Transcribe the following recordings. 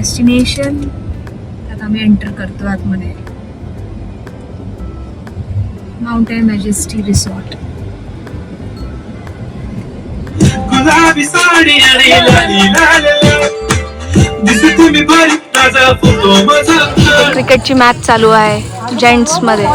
Destination. त्यात आम्ही enter करतो आतमध्ये. Mountain majesty resort. गुलाबी साडी आणि लाली लाल दिसते मी भारी ताजा फोटो माझा. क्रिकेटची मॅच चालू आहे जेंट्स मध्ये.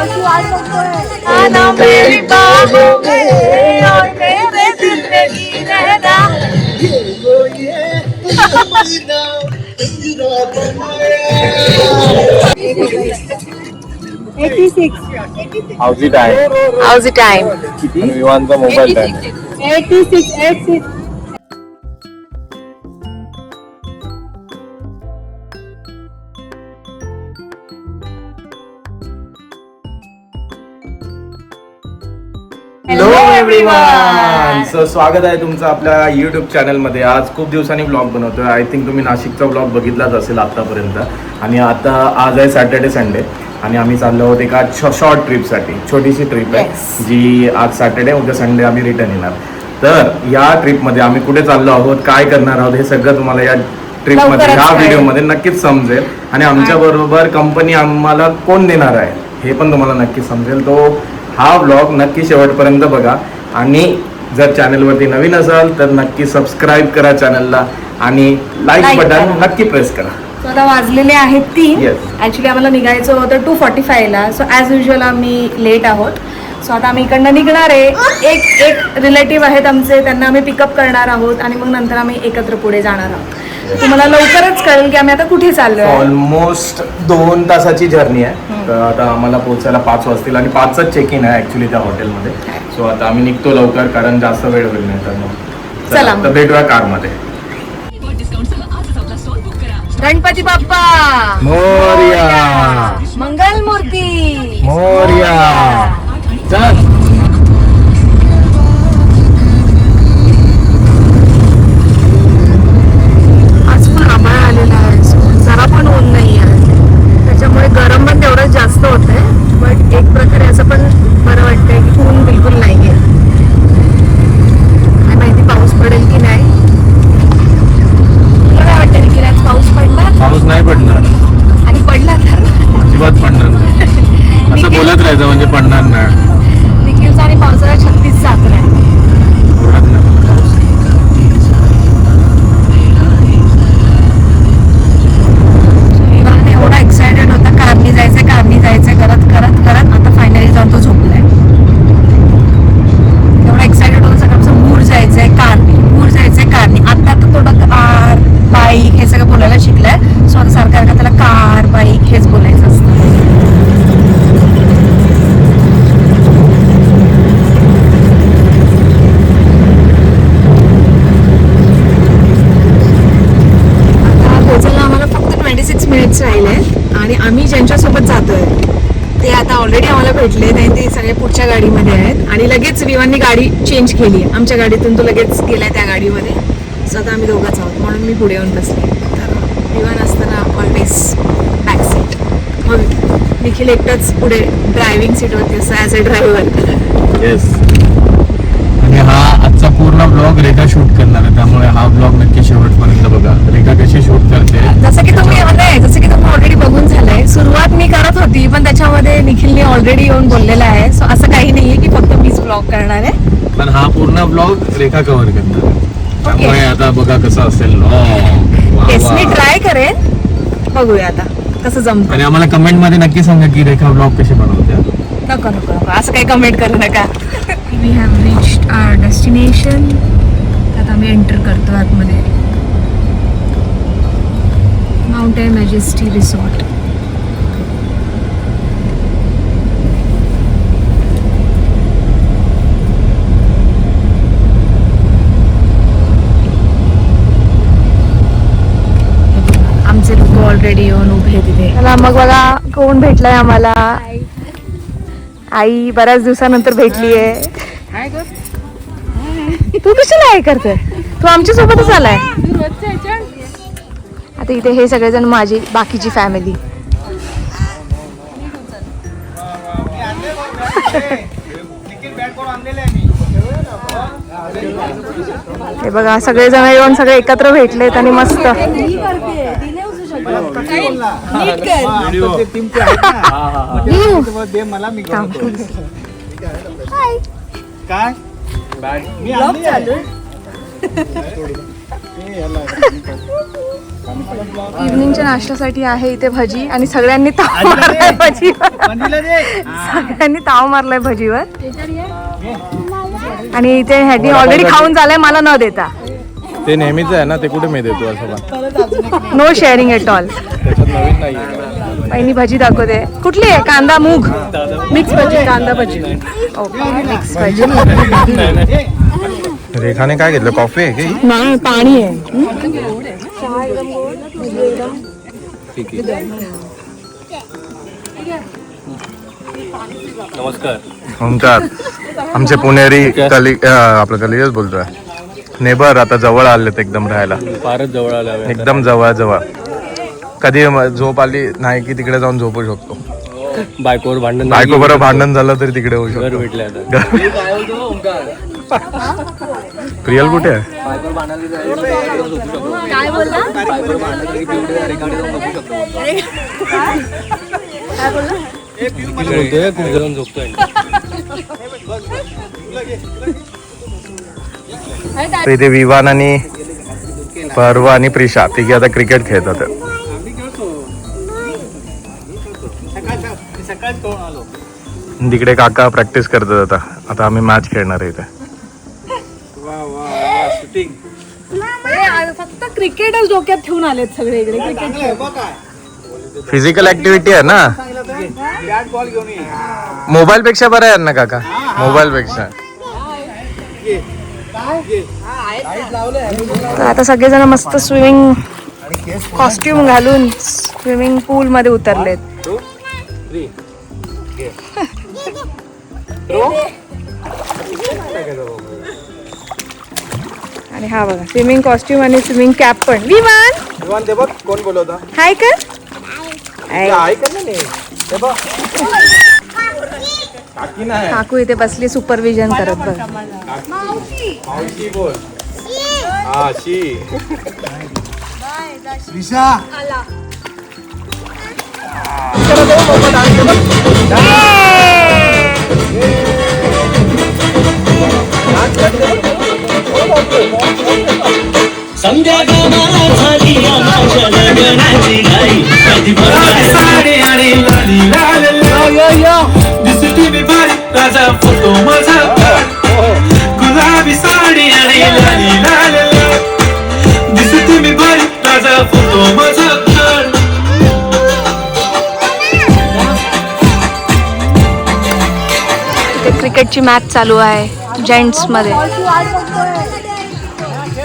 How's the time? How's the time? Vivan's mobile time. 86. Hello everyone. So स्वागत आहे तुमचं आपल्या यूट्यूब चॅनलमध्ये. आज खूप दिवसांनी ब्लॉग बनवतोय. आय थिंक तुम्ही नाशिकचा ब्लॉग बघितलाच असेल आतापर्यंत. आणि आज आहे सॅटर्डे संडे आणि आम्ही चाललो आहोत एका शॉर्ट ट्रिपसाठी. छोटीशी ट्रिप आहे जी आज सॅटर्डे उद्या संडे आम्ही रिटर्न येणार. तर या ट्रिपमध्ये आम्ही कुठे चाललो आहोत, काय करणार आहोत, हे सगळं तुम्हाला या ट्रिपमध्ये ह्या व्हिडिओमध्ये नक्कीच समजेल. आणि आमच्या बरोबर कंपनी आम्हाला कोण देणार आहे हे पण तुम्हाला नक्कीच समजेल. तो हा व्लॉग नक्की शेवटपर्यंत बघा. आणि जर चॅनलवरती नवीन असाल तर नक्की सबस्क्राईब करा चॅनलला आणि लाईक बटन नक्की प्रेस करा. सो आता वाजलेले आहेत 3. Yes. ॲक्च्युली आम्हाला निघायचं होतं 2:45ला. सो ॲज युजल आम्ही लेट आहोत. सो आता आम्ही इकडनं निघणार आहे. एक रिलेटिव्ह आहेत आमचे, त्यांना आम्ही पिकअप करणार आहोत आणि मग नंतर आम्ही एकत्र पुढे जाणार आहोत. तुम्हाला लवकरच कळेल की आम्ही आता कुठे चाललो आहे. ऑलमोस्ट 2 तासाची जर्नी आहे. तर आता आम्हाला पोहोचायला 5 वाजतील आणि 5च चेक इन आहे ऍक्च्युली त्या हॉटेलमध्ये. सो आता आम्ही निघतो लवकर कारण जास्त वेळ होईल नाही तर मग चला तर भेटूया कारमध्ये. गणपती बाप्पा मोरया मंगल मूर्ती मोरया. चल आज पण आभाळ आलेला आहे. जरा पण ऊन नाही आहे, त्याच्यामुळे गरम पण तेवढंच जास्त होत आहे. बट एक प्रकारे असं पण बरं वाटतंय की ऊन बिलकुल नाही आहे. काय माहिती पाऊस पडेल की नाही. तुला काय वाटतं की आज पाऊस पडणार पाऊस नाही पडणार आणि पडला तर अजिबात पडणार नाही. असं बोलत राहायचं म्हणजे पडणार नाही. निखिलचा आणि पावसाळा 36चा आकडा आहे. विवान एवढा एक्सायटेड होता कारनी जायचंय करत आता फायनली जाऊन तो झोपलाय. एवढा एक्सायटेड होता सगळं मूड जायचंय कारनी. आता तर थोडं कार बाईक हे सगळं बोलायला शिकलाय. सो आता सारखं त्याला कार बाईक हेच बोलायचं असतं. आम्हाला फक्त 26 मिनिट्स राहिले आणि आम्ही ज्यांच्यासोबत जातोय ते आता ऑलरेडी आम्हाला भेटले नाही. ते सगळे पुढच्या गाडीमध्ये आहेत आणि लगेच विवाननी गाडी चेंज केली. आमच्या गाडीतून तो लगेच गेलाय त्या गाडीमध्ये. सो आता आम्ही दोघंच आहोत म्हणून मी पुढे येऊन बसले. तर विवान असताना ऑलवेज बॅक सीट, मग निखिल एकटाच पुढे ड्रायव्हिंग सीटवरती असं ॲज अ ड्रायव्हर. येस. आणि हा आजचा पूर्ण ब्लॉग रेखा शूट करणार आहे, त्यामुळे हा ब्लॉग नक्की शेवटपर्यंत बघा. रेखा कशी शूट करते जसं की तुम्ही ऑलरेडी बघून झालंय. सुरुवात मी करत होती पण त्याच्यामध्ये निखिलने ऑलरेडी येऊन बोललेला आहे. सो असं काही नाहीये की फक्त मीच ब्लॉग करणार आहे. पण हा पूर्ण ब्लॉग रेखा कव्हर करणार आहे. त्यामुळे आता बघा कसं असेल. येस, मी ट्राय करेन. बघूया आता कसं जमतं. आणि आम्हाला कमेंट मध्ये नक्की सांगा की रेखा ब्लॉग कसे बनवते. नको असं काही कमेंट करू नका. We have reached our destination. त्यात आम्ही एंटर करतो आतमध्ये. Mountain majesty resort. आमचे लोक ऑलरेडी येऊन उभे तिथे. चला मग बघा कोण भेटलाय आम्हाला. आई बऱ्याच दिवसानंतर भेटलीये. तू कशाला काय करते. तू आमच्या सोबतच आलाय. आता इथे हे सगळेजण माझी बाकीची फॅमिली. हे बघा सगळेजण येऊन सगळे एकत्र भेटलेत आणि मस्त नीट कर. काय Vlog चालू आहे. इव्हनिंगच्या नाश्त्यासाठी आहे इथे भजी आणि सगळ्यांनी ताव मारलाय भजीवर. सगळ्यांनी ताव मारलाय भजीवर आणि इथे ह्यानी ऑलरेडी खाऊन झालंय मला न देता. ते नेहमीच आहे ना, ते कुठे मी देतो असं नो शेअरिंग एट ऑल. त्याच्यात नवीन नाही. पहिली भजी दाखवते. कुठली आहे? कांदा मूग मिक्स भजी. कांदा भजी. ओके मिक्स भजी. रेखाने काय घेतलं? कॉफी आहे की नाही पाणी आहे. ओंकार आमचे पुणेरी आपलं कलिगच बोलतोय. नेबर आता जवळ आलेत एकदम राहायला. फारच जवळ आलं. एकदम जवळ जवळ. कधी झोप आली नाही की तिकडे जाऊन झोपू शकतो. बायकोवर भांडण बायको बरोबर भांडण झालं तरी तिकडे होऊ घर शकतो. भेटले आता. प्रियल कुठे आहे? काय बोलला? बोलतोय खूप जण झोपतोय. तर इथे विवान आणि पर्व आणि प्रिशा तिघे आता क्रिकेट खेळतात. तिकडे काका प्रॅक्टिस करतात. आता आम्ही मॅच खेळणार आहे इथे. फक्त क्रिकेटच डोक्यात ठेवून आलेत सगळे इकडे. क्रिकेट फिजिकल ऍक्टिव्हिटी आहे ना. मोबाईल पेक्षा बरं आहे ना काका. मोबाईल पेक्षा. तर आता सगळेजण मस्त स्विमिंग कॉस्ट्युम घालून स्विमिंग पूल मध्ये उतरलेत. आणि हा बघा स्विमिंग कॉस्ट्युम आणि स्विमिंग कॅप पण. विमान दे बघ कोण बोलवता. हाय कर. काकू इथे बसली सुपरविजन करत बघ. मावशी बोल. हा शी. साडी आणि लाली लाल दिसते मी भारी ताजा फोटो माझा गुलाबी साडी आणि लाली लाल दिसते मी भारी ताजा फोटो माझा. इथे क्रिकेटची मॅच चालू आहे जेंट्स मध्ये.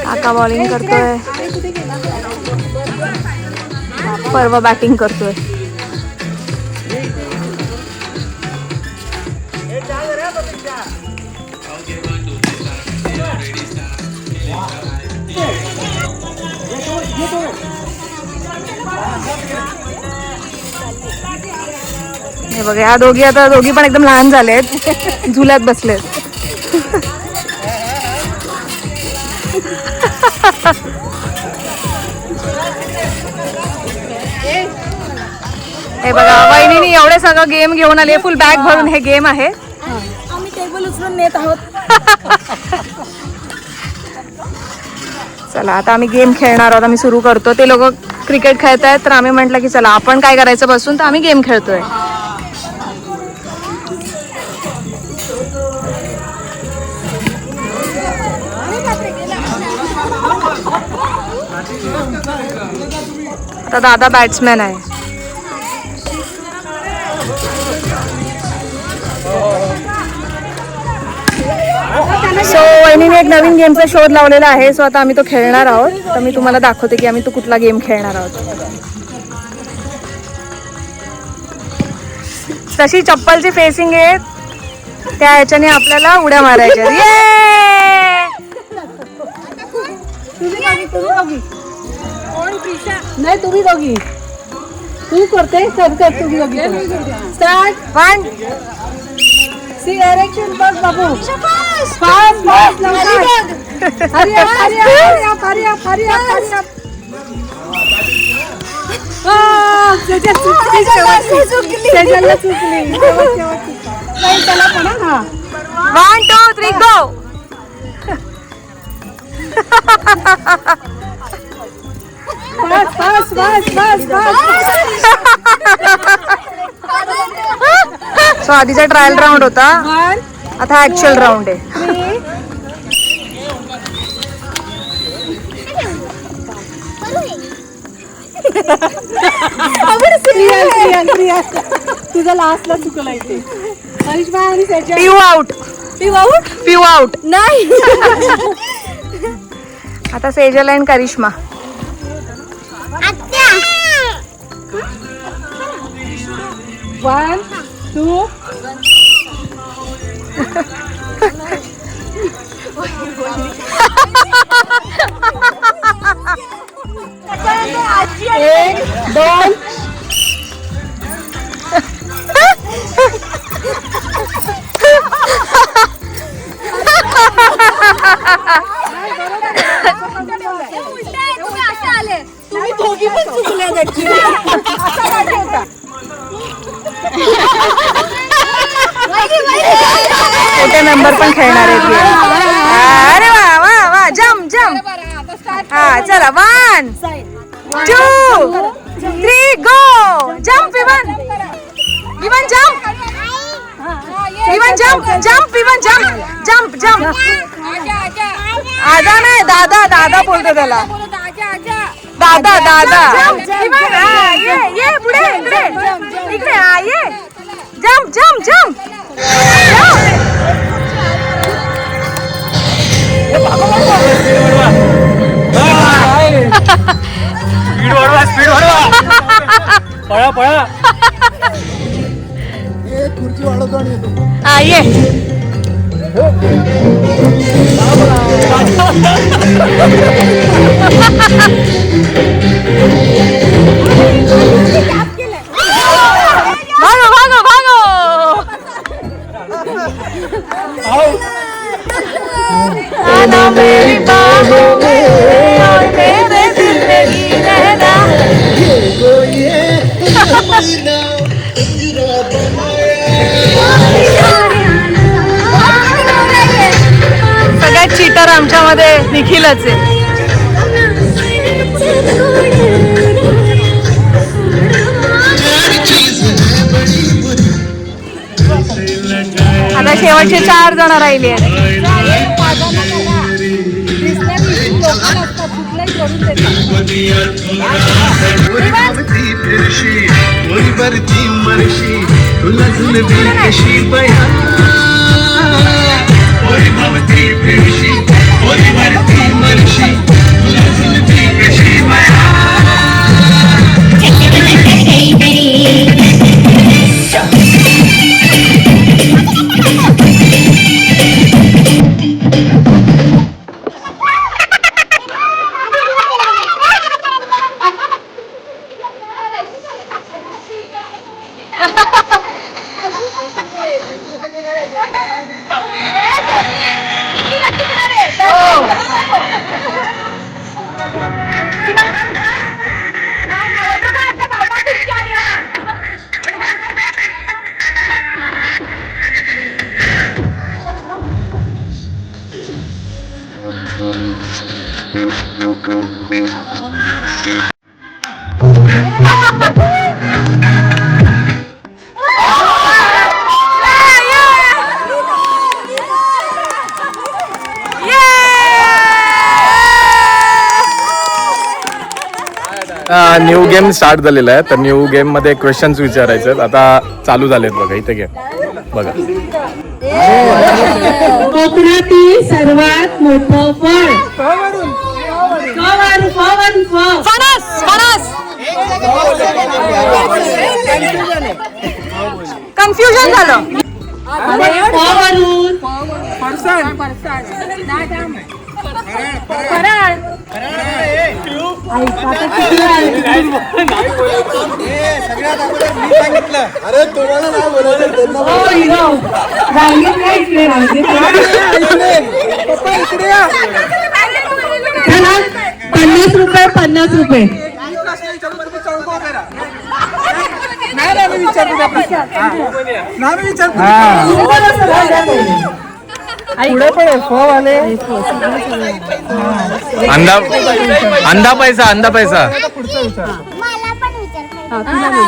काका बॉलिंग करतोय. पर्व बॅटिंग करतोय. हे बघा या दोघी पण एकदम लहान झालेत. झुल्यात बसलेत. हे बघा वहिनीने एवढे सगळं गेम घेऊन आले. फुल बॅग भरून हे गेम आहे. आम्ही टेबल उचलून नेत आहोत. चला आता आम्ही गेम खेळणार आहोत. आम्ही सुरू करतो. ते लोक क्रिकेट खेळत आहेत तर आम्ही म्हटलं की चला आपण काय करायचं बसून. तर आम्ही गेम खेळतोय. आता दादा बॅट्समॅन आहे. सो वहिनीने एक नवीन गेमचा शोध लावलेला आहे. सो आता आम्ही तो खेळणार आहोत. तर मी तुम्हाला दाखवते की आम्ही तो कुठला गेम खेळणार आहोत. तशी चप्पलची फेसिंग आहे त्या ह्याच्याने आपल्याला उड्या मारायच्या. नाही तुम्ही दोघी. तू करते कर तुम्ही दोघी. स्टार्ट. 1 सी डायरेक्शन बस बाबू. Fast hurry up. सेजलला चुकली. नाही, चला पण हा. 1 2 3 गो. बस. सो आधीचा ट्रायल राऊंड होता, 1 आता ऍक्च्युअल राऊंड आहे. 3 तुझा लास्टला चुकला इथे. करिश्मा आणि सेजल. पिऊ आउट नाही. आता सेजल आणि करिश्मा. 1 2 1 2 तुम्ही दोघी पण चुकल्या मोठे मेंबर पण खेळणार आहेत. अरे वा वा वा. जम हा चला. 1 2 3 गो. जम्प विमान जम्प. आजा नाही, दादा बोलतो त्याला. दादा विमान. ये पुढे इकडे ये. जम्प. स्पीड वाढवा. पळा. ये. भागो. मेरी बाहों में और मेरे जिंदगी रहना. सगळ्यात चीटर आमच्यामध्ये निखिलच आहे. आता शेवटचे 4 जण राहिले आहेत. न्यू गेम स्टार्ट झालेला आहे, तर न्यू गेम मध्ये क्वेश्चन्स विचारायचे आहेत. आता चालू झालेत बघा, इथे घ्या बघा. कोकणातील सर्वात मोठं फळ. कन्फ्युजन झालं. अरे तुम्हाला नाही बोलायचं. 50 रुपये. पुढे पण आहे फव आले अंधा पैसा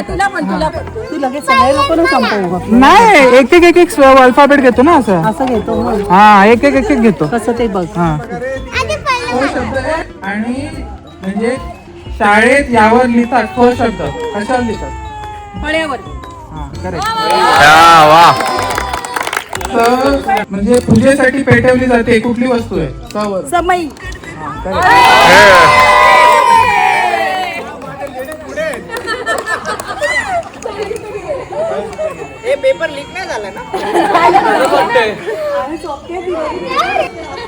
तुला पण तू लगेच सगळे लोक संपव नाही एक एक अल्फाबेट घेतो ना असं असं घेतो मग हा एक घेतो कसं ते बघ हा आणि म्हणजे शाळेत यावर लिहितात फ शब्द कशावर लिहितात फळ्यावर वा तर म्हणजे पूजेसाठी पेटवली जाते कुठली वस्तू आहे कवर समई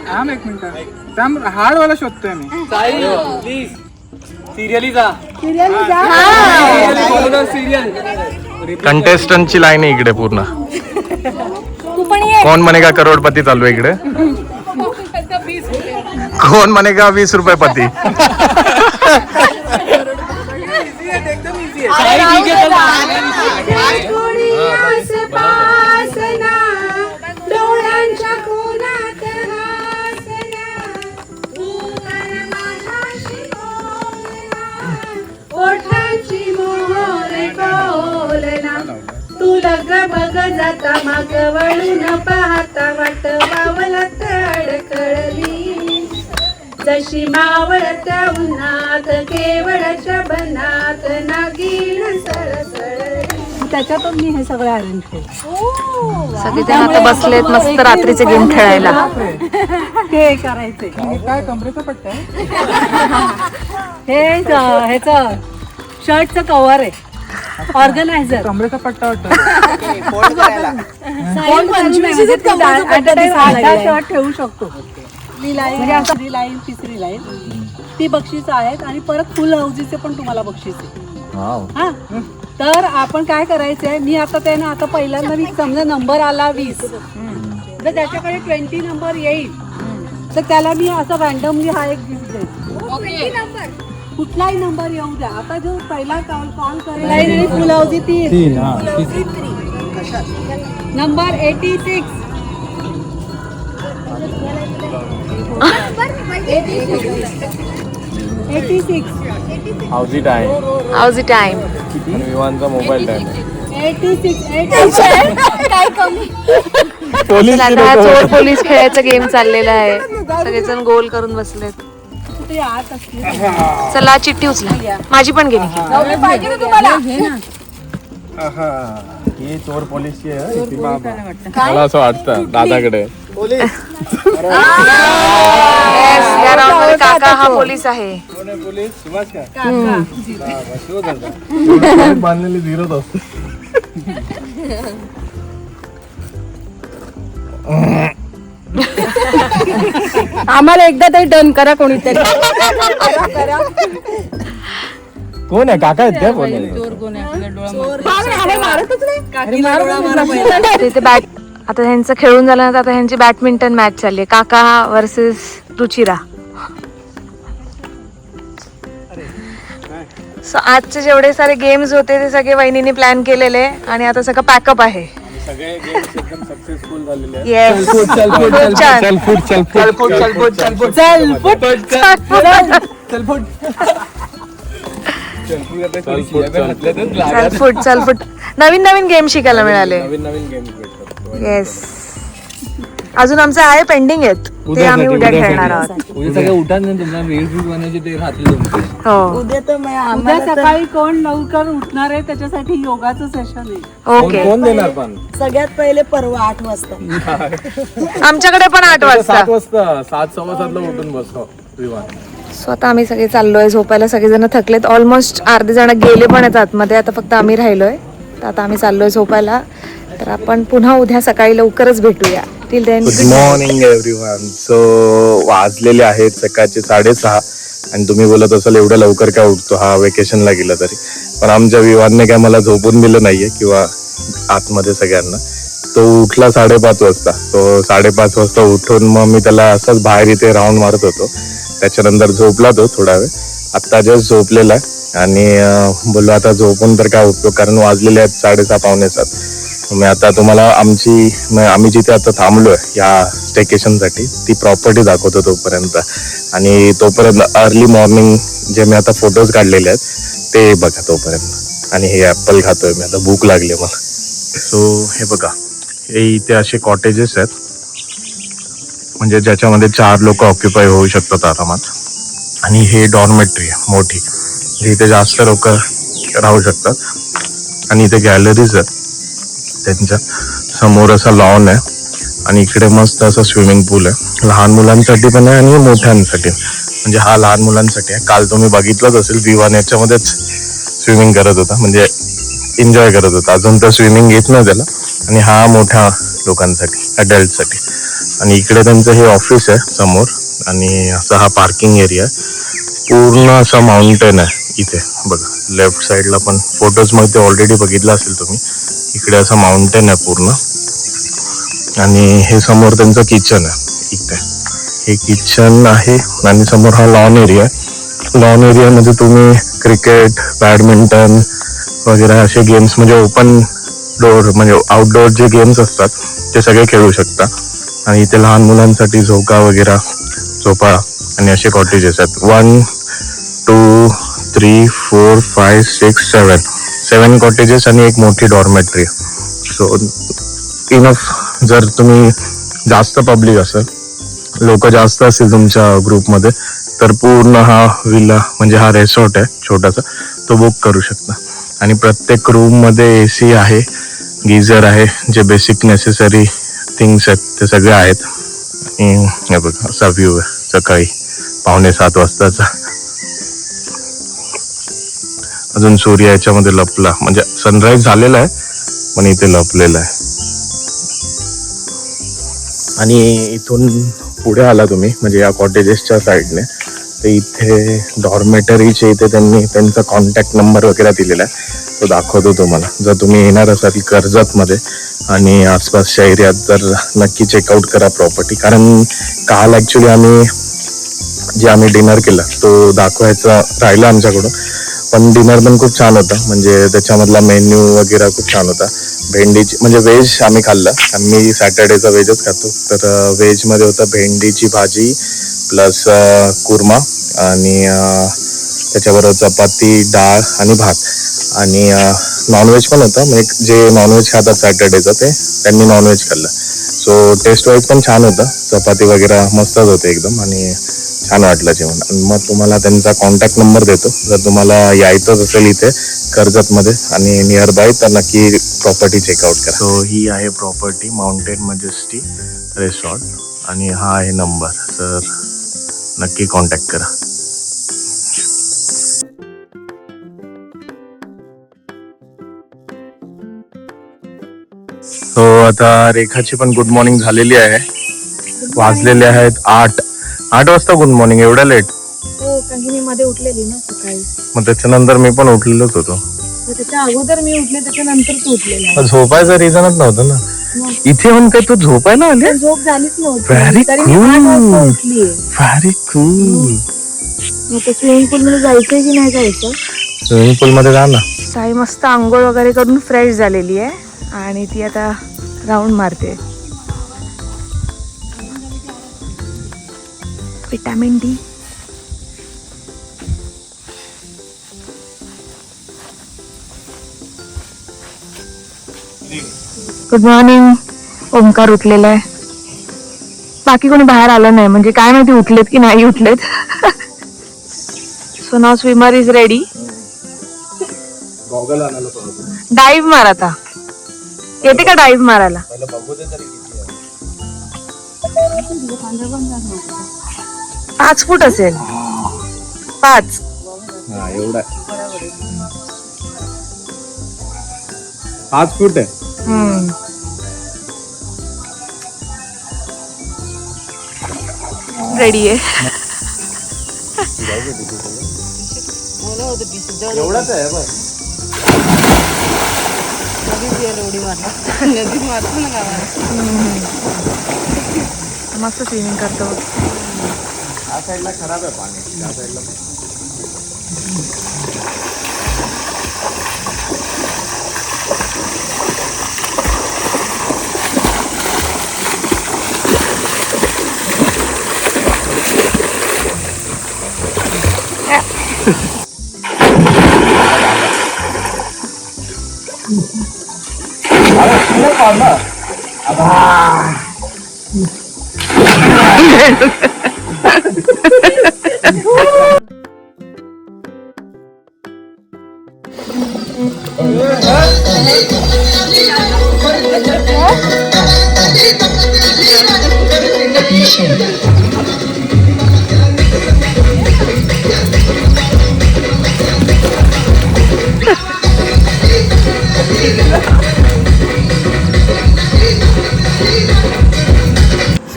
थांब एक मिनिट हार्ड वाला शोधतोय मी कंटेस्टंटची लाईन आहे इकडे पूर्ण कौन बनेगा करोडपती चालू आहे इकडे कौन बनेगा 20 रुपये पती तू लग बघ जाता माग वळून पाहता वाट मावळत अडकळली जशी मावळत्या उन्हात केवळच्या बनात नागिण सळसळली त्याच्यातून मी हे सगळं अरेंज केलं सगळेजण आता बसलेत मस्त रात्रीचे गेम खेळायला हे करायचे काय कमरेचा पट्टा आहे हे ह्याचं शर्टचं कव्हर आहे ऑर्गनायझर कमरेचा पट्टा वाटतो शर्ट ठेवू शकतो म्हणजे असं दुसरी लाईन तिसरी लाईन ती बक्षीस आहेत आणि परत फुल हाऊजीचे पण तुम्हाला बक्षीस आहे हा तर आपण काय करायचंय मी आता त्यानं आता पहिल्यांदा मी समजा नंबर आला 20 जर त्याच्याकडे 20 नंबर येईल तर त्याला मी असं रॅन्डमली हा एक गिफ्ट देईल कुठलाही नंबर येऊ द्या आता जो पहिला कॉल करेल आणि full housie 3 number 86 housie time how's it time विवानचा मोबाईल टाइम 86 काय कमी आता चोर पोलीस खेळायचा गेम चाललेला आहे सगळेजण गोल करून बसलेत कुठे आत असते चला चिठ्ठी उचला माझी पण गेली पाहिजे ना तुम्हाला ही चोर पोलीसची आहे मला असं वाटतं दादाकडे या राऊंड मध्ये काका हा पोलीस आहे बांधलेली झिरोच असते आम्हाला एकदा तरी डन करा कोणीतरी कोण आहे काका आहेत काय तिथे बॅट आता ह्यांचं खेळून झाल्यानंतर आता ह्यांची बॅडमिंटन मॅच चालली आहे काका वर्सेस रुचिरा सो आजचे जेवढे सारे गेम्स होते ते सगळे वहिनीने प्लॅन केलेले आणि आता सगळं पॅकअप आहे येस खूप छान चल फुट नवीन नवीन गेम शिकायला मिळाले येस अजून आमचं आहे पेंडिंग आहेत ते आम्ही उद्या खेळणार आहोत हो उद्या सकाळी कोण लवकर उठणार आहे त्याच्यासाठी योगाचं सेशन आहे ओके कोण देणार पण सगळ्यात पहिले परवा 8 वाजता आमच्याकडे पण 8 वाजता 7 वाजता 7:15 उठून बसतो विमान सो आता आम्ही सगळे चाललोय झोपायला सगळेजण थकलेत ऑलमोस्ट अर्धे जण गेले पण आहेत आतमध्ये आता फक्त आम्ही राहिलोय तर आता आम्ही चाललोय झोपायला तर आपण पुन्हा उद्या सकाळी लवकरच भेटूया till then good morning everyone so वाजलेले आहेत सकाळचे 6:30 आणि तुम्ही बोलत असाल एवढ्या लवकर काय उठतो हा वेकेशनला गेला तरी पण आमच्या विवानने काय मला झोपून दिलं नाहीये किंवा आतमध्ये सगळ्यांना तो उठला 5:30 वाजता तो 5:30 वाजता उठून मग मी त्याला असंच बाहेर इथे राऊंड मारत होतो त्याच्यानंतर झोपला तो थोडा वेळ आत्ता जस्ट झोपलेला आणि बोललो आता झोपून तर काय उपयोग, कारण वाजलेले आहेत 6:30 पावणे 7. मी आता तुम्हाला आम्ही जिथे आता थांबलोय या स्टेकेशनसाठी ती प्रॉपर्टी दाखवतो तोपर्यंत. आणि तोपर्यंत अर्ली मॉर्निंग जे मी आता फोटोज काढलेले आहेत ते बघा तोपर्यंत. आणि हे ॲपल खातोय मी, आता भूक लागली मला. सो हे बघा, हे इथे असे कॉटेजेस आहेत म्हणजे ज्याच्यामध्ये 4 लोक ऑक्युपाय होऊ शकतात आरामात. आणि हे डॉर्मेट्री आहे मोठी, इथे जास्त लोक राहू शकतात. आणि इथे गॅलरीज आहेत, त्यांच्या समोर असा लॉन आहे आणि इकडे मस्त असं स्विमिंग पूल आहे. लहान मुलांसाठी पण आहे आणि मोठ्यांसाठी. म्हणजे हा लहान मुलांसाठी आहे. काल तुम्ही बघितलंच असेल, विवान याच्यामध्येच स्विमिंग करत होता, म्हणजे एन्जॉय करत होता. अजून तर स्विमिंग येत नाही त्याला. आणि हा मोठ्या लोकांसाठी, अडल्टसाठी. आणि इकडे त्यांचं हे ऑफिस आहे समोर. आणि असा हा पार्किंग एरिया आहे. पूर्ण असं माउंटेन आहे इथे बघा. लेफ्ट साईडला पण फोटोजमध्ये ऑलरेडी बघितलं असेल तुम्ही. इकडे असं माउंटेन आहे पूर्ण. आणि हे समोर त्यांचं किचन आहे. इकडे हे किचन आहे आणि समोर हा लॉन एरिया आहे. लॉन एरियामध्ये तुम्ही क्रिकेट, बॅडमिंटन वगैरे असे गेम्स, म्हणजे ओपन डोअर म्हणजे आउटडोअर जे गेम्स असतात ते सगळे खेळू शकता. आणि इथे लहान मुलांसाठी झोका वगैरे, झोपाळा आणि असे कॉटेजेस आहेत. 1 2 3 4 5 6 7 कॉटेजेस आणि एक मोठी डॉर्मेट्री. So enough. जर तुम्ही जास्त पब्लिक असेल, लोक जास्त असतील तुमच्या ग्रुपमध्ये, तर पूर्ण हा विला म्हणजे हा रेसॉर्ट आहे छोटासा, तो बुक करू शकता. आणि प्रत्येक रूममध्ये AC आहे, गीझर आहे, जे बेसिक नेसेसरी थिंग्स आहेत ते सगळे आहेत. आणि हे बघा असा व्ह्यू आहे सकाळी 6:45 वाजताचा. अजून सूर्य याच्यामध्ये लपला, म्हणजे सनराईज झालेला आहे पण इथे लपलेला आहे. आणि इथून पुढे आला तुम्ही म्हणजे या कॉटेजेसच्या साईडने, तर इथे डॉर्मेटरीचे इथे त्यांनी त्यांचा कॉन्टॅक्ट नंबर वगैरे दिलेला आहे, तो दाखवतो तुम्हाला. जर तुम्ही येणार असाल कर्जतमध्ये आणि आसपासच्या एरियात, तर नक्की चेकआउट करा प्रॉपर्टी. कारण काल ॲक्च्युली आम्ही डिनर केला तो दाखवायचा राहिला आमच्याकडून. पण डिनर पण खूप छान होता, म्हणजे त्याच्यामधला मेन्यू वगैरे खूप छान होता. भेंडीची म्हणजे व्हेज आम्ही खाल्लं, आम्ही सॅटर्डेचा व्हेजच खातो. तर व्हेजमध्ये होतं भेंडीची भाजी प्लस कुर्मा आणि त्याच्याबरोबर चपाती, डाळ आणि भात. आणि नॉनव्हेज पण होतं, म्हणजे जे नॉनव्हेज खातात सॅटर्डेचं त्यांनी नॉनव्हेज खाल्लं. सो टेस्ट वाईज पण छान होतं, चपाती वगैरे मस्तच होते एकदम आणि छान वाटलं जेवण. आणि मग तुम्हाला त्यांचा कॉन्टॅक्ट नंबर देतो, जर तुम्हाला यायचंच असेल इथे कर्जतमध्ये आणि नियर बाय, तर नक्की प्रॉपर्टी चेकआउट करा. सो ही आहे प्रॉपर्टी, माउंटेन मजेस्टी रिसॉर्ट. आणि हा आहे नंबर, तर नक्की कॉन्टॅक्ट करा. सो आता रेखाची पण गुड मॉर्निंग झालेली आहे. वाजलेले आहेत 8 वाजता. Good morning. एवढ्या लेट? हो, कारण की मी मध्ये उठलेली ना सकाळी. मग त्याच्यानंतर मी पण उठलेलोच होतो. त्याच्या अगोदर मी उठले, त्याच्यानंतर तू उठलेला. झोपायचं रिझनच नव्हतं ना. इथे येऊन काय तू झोपायला आले? झोप झालीच नव्हती. व्हेरी तरी मी 8 वाजता कूल, उठली. Very cool. स्विमिंग पूल मध्ये जायचंय की नाही जायचं? स्विमिंग पूल मध्ये जा ना. साई मस्त आंघोळ वगैरे करून फ्रेश झालेली आहे आणि ती आता राऊंड मारते. Vitamin D. Good morning. Omkar उठलेला आहे. बाकी कोणी बाहेर आलं नाही, म्हणजे काय माहिती उठलेत की नाही उठलेत. So now swimmer is ready. Dive मार आता. येते का डाईव्ह मारायला? 5 फूट असेल. 5. एवढा 5 फूट आहे. रेडी आहे. एवढाच आहे बस. मस्त स्विमिंग करतो. या साईडला खराब आहे पाणी, त्या साईडला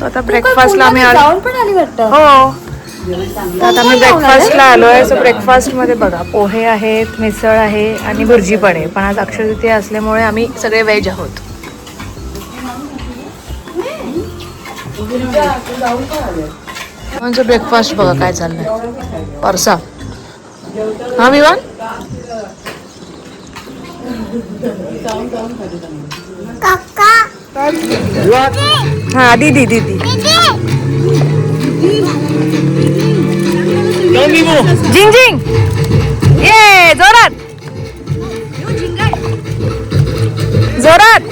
आता ब्रेकफास्टला आम्ही जाऊन पण आली वाटतं. हो आता आम्ही ब्रेकफास्टला आलोय. सो ब्रेकफास्ट मध्ये बघा पोहे आहेत, मिसळ आहे आणि भुर्जी पण आहे. पण आज अक्षय तृतीया असल्यामुळे आम्ही सगळे व्हेज आहोत. ब्रेकफास्ट बघा काय चाललंय. परसा हा विवान हा दीदी दीदी झिंग झिंग ये जोरात जोरात.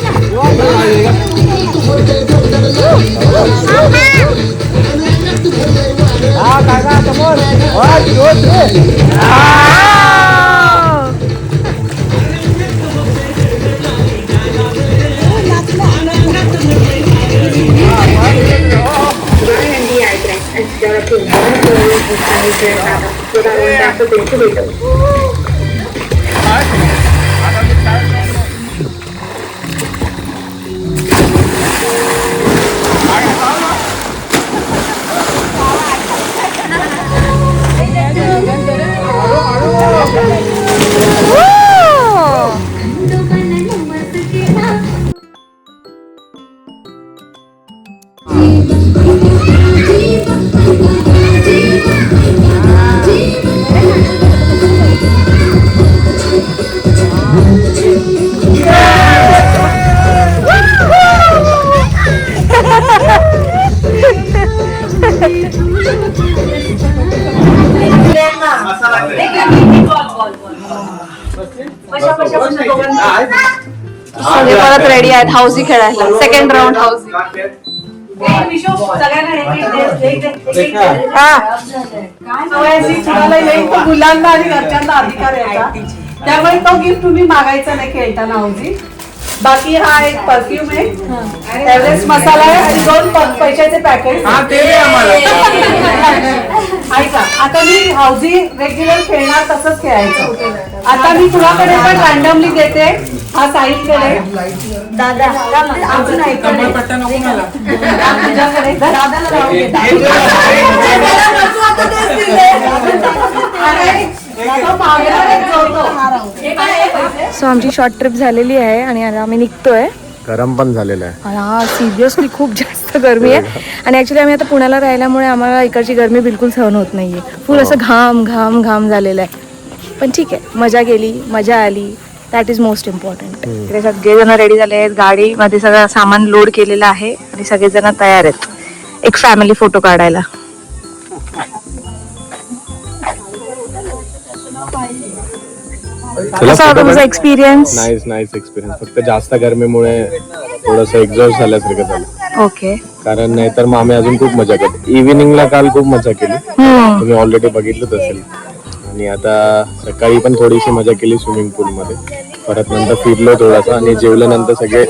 सगळे परत रेडी आहेत हाऊसी खेळायला. Second round housie. मुलांना आणि घरच्यांना अधिकार आहे, त्यामुळे तो गिफ्ट तुम्ही मागायचा नाही खेळताना हाऊसी. बाकी हा एक परफ्यूम आहे, एव्हरेस्ट मसाला आहे आणि 2 पैशाचे पॅकेट. ऐका आता मी हाऊसी रेग्युलर खेळणार तसंच खेळायचं. आता मी तुझ्याकडे पण रॅन्डमली देते. हा साईडकडे दादा अजून ऐकलं तुझ्याकडे सो आमची शॉर्ट ट्रिप झालेली आहे आणि आता आम्ही निघतोय. गरम पण झालेलं आहे. हा सिरियसली खूप जास्त गरमी आहे. आणि ऍक्च्युली आम्ही आता पुण्याला राहिल्यामुळे आम्हाला इकडची गरमी बिलकुल सहन होत नाहीये. फुल असं घाम घाम घाम झालेलं आहे. पण ठीक आहे, मजा केली, मजा आली. That is most important. इकडे सगळेजण रेडी झाले आहेत. गाडीमध्ये सगळं सामान लोड केलेलं आहे आणि सगळेजण तयार आहेत एक फॅमिली फोटो काढायला. कसा होता तुझा एक्सपिरियन्स? Nice experience. फक्त जास्त गरमीमुळे थोडस एक्झॉस्ट झाल्यासारखं झालं. ओके. कारण नाहीतर मग आम्ही अजून खूप मजा केली. इव्हिनिंगला काल खूप मजा केली, तुम्ही ऑलरेडी बघितलंच असेल. आणि आता सकाळी पण थोडीशी मजा केली स्विमिंग पूल मध्ये. परत नंतर फिरलो थोडासा आणि जेवल्यानंतर सगळे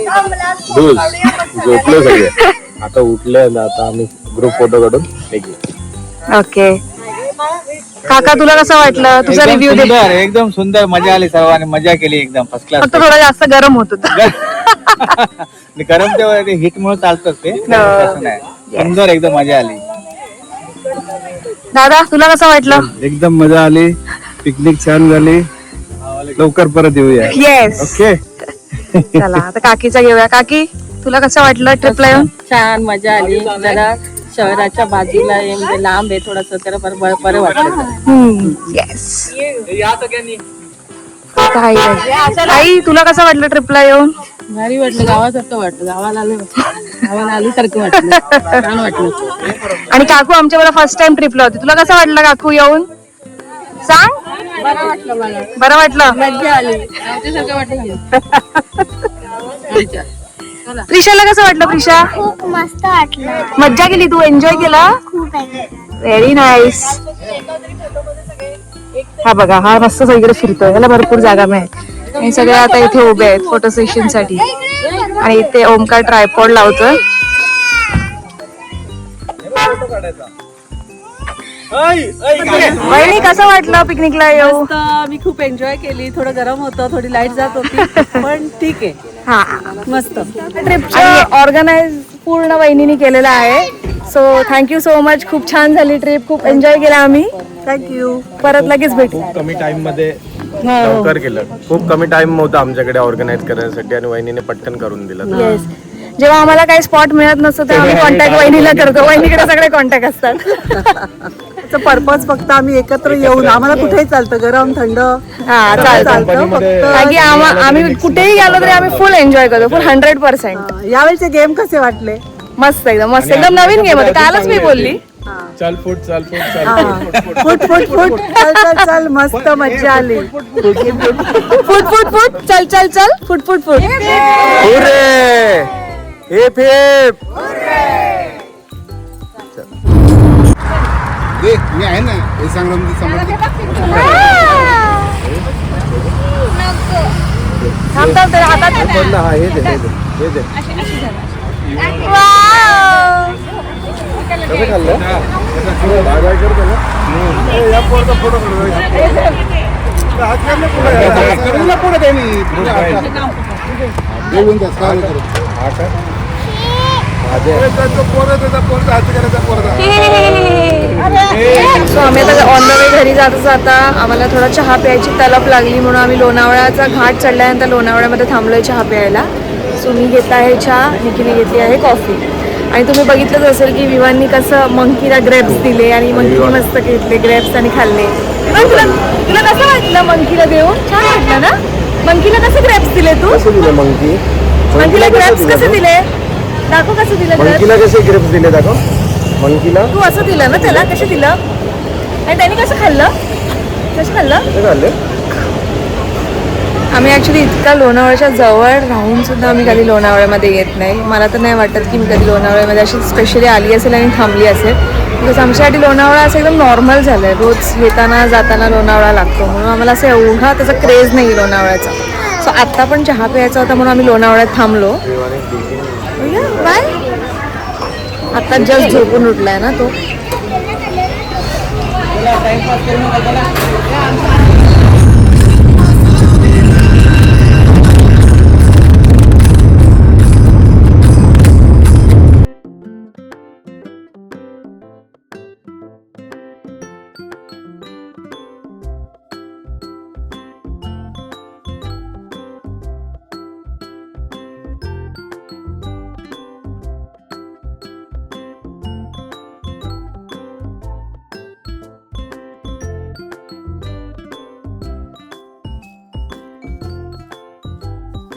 झोपले सगळे. आता उठले, आता आम्ही ग्रुप फोटो काढून निघलो. ओके. काका तुला कसं वाटलं? तुझा रिव्ह्यू दे. एकदम सुंदर, मजा आली. सर्वांनी मजा केली एकदम फर्स्ट क्लास. फक्त थोडं जास्त गरम होत होतं. गरम तेव्हा हिट मुळे चालतं ते, तसं नाही. सुंदर एकदम मजा आली. दादा तुला कसं वाटलं? एकदम मजा आली. पिकनिक छान झाली. लवकर परत येऊया. येस. ओके. चला आता काकीचा घेऊया. काकी तुला कसं वाटलं ट्रिपला येऊन? छान मजा आली. जरा शहराच्या बाजूला आहे, म्हणजे लांब आहे थोडंसं, तर बरं वाटलं. येस. आई तुला कसं वाटलं ट्रिपला येऊन? भारी वाटलं. गावासारखं वाटलं. गावाला आल्यासारखं वाटलं. छान वाटलं. आणि काकू आमच्या मला फर्स्ट टाइम ट्रिपला होती. तुला कसं वाटलं काकू येऊन? सांग. बरं वाटलं मज्जा आली आमच्यासारखं वाटलं. प्रिशाला कसं वाटलं प्रिशा? खूप मस्त वाटलं. मज्जा केली तू? एन्जॉय केला? खूप व्हेरी नाईस. हा बघा हा मस्त सगळीकडे फिरतोय, याला भरपूर जागा मिळेल. हे सगळे आता इथे उभे आहेत फोटो सेशन साठी आणि इथे ओमकार ट्रायपॉड लावतोय. वहिनी कसं वाटलं पिकनिकला येऊ? मस्त, मी खूप एन्जॉय केली. थोडं गरम होतं, थोडी लाईट जात होती, पण ठीक आहे, हा मस्त. ट्रिपचं ऑर्गनाइज पूर्ण वहिनीने केलेलं आहे. So thank you so much. खूप छान झाली ट्रिप, खूप एन्जॉय केला आम्ही. थँक्यू. परत लगेच भेटू. खूप कमी टाइम मध्ये लवकर केलं. खूप कमी टाइम होता आमच्याकडे ऑर्गनाईज करण्यासाठी आणि वहिनीने पटकन करून दिलं. येस. जेव्हा आम्हाला काही स्पॉट मिळत नसतो तेव्हा आम्ही कॉन्टॅक्ट वहिनीला करतो. वहिनीकडे सगळे कॉन्टॅक्ट असतात. पर्पज फक्त आम्ही एकत्र येऊन, आम्हाला कुठेही चालतं, गरम थंड हा चालतं. कंपनीमध्ये कारण की आम्ही कुठेही गेलो तरी आम्ही फुल एन्जॉय करतो, फुल 100%. यावेळीचे गेम कसे वाटले? मस्त एकदम मस्त एकदम नवीन गेम होते. कालच मी बोलली. चल फूट चल फूट चल फुट फुट फुट, चल चल चल, मस्त मज्जा आली. फुट फुट फुट, चल चल चल, फुट फुट फुट. Hip hip. मी आहे ना हे संग्राम थांब थांब त्याला हातात. हा हे दे हे दे हे दे. कसं खाल्लं? बाय बाय करतो ना. या पोरचा फोटो सो आम्ही आता ऑन द वे घरी जाता जाता आम्हाला थोडा चहा प्यायची तलप लागली म्हणून आम्ही लोणावळ्याचा घाट चढल्यानंतर लोणावळ्यामध्ये थांबलोय चहा प्यायला. सो मी घेत आहे चहा, निकीने घेतली आहे कॉफी. आणि तुम्ही बघितलंच असेल की विवाननी कसं मंकीला ग्रेप्स दिले आणि मंकीने मस्त घेतले ग्रेप्स आणि खाल्ले. विवान तुला तुला कसं वाटलं मंकीला देऊन? छान वाटलं ना? मंकीला कसं ग्रेप्स दिले तू? मंकी मंकीला ग्रेप्स कसे दिले? दाखव कसं दिलं ग्रेप्स. मंकीला कसे ग्रेप्स दिले दाखव. मंकीला तू असं दिलं ना त्याला, कसे दिलं आणि त्याने कसं खाल्लं? कसं खाल्लं? काय झालं? आम्ही ॲक्च्युली इतका लोणावळ्याच्या जवळ राहून सुद्धा आम्ही कधी लोणावळ्यामध्ये येत नाही. मला तर नाही वाटत की मी कधी लोणावळ्यामध्ये अशी स्पेशली आली असेल आणि थांबली असेल. बिकॉज आमच्यासाठी लोणावळा असं एकदम नॉर्मल झालं आहे. रोज येताना जाताना लोणावळा लागतो म्हणून आम्हाला असं एवढा त्याचा क्रेज नाही लोणावळ्याचा. सो आत्ता पण चहा प्यायचा होता म्हणून आम्ही लोणावळ्यात थांबलो. बाय. आत्ता जस्ट झोपून उठलाय ना तो.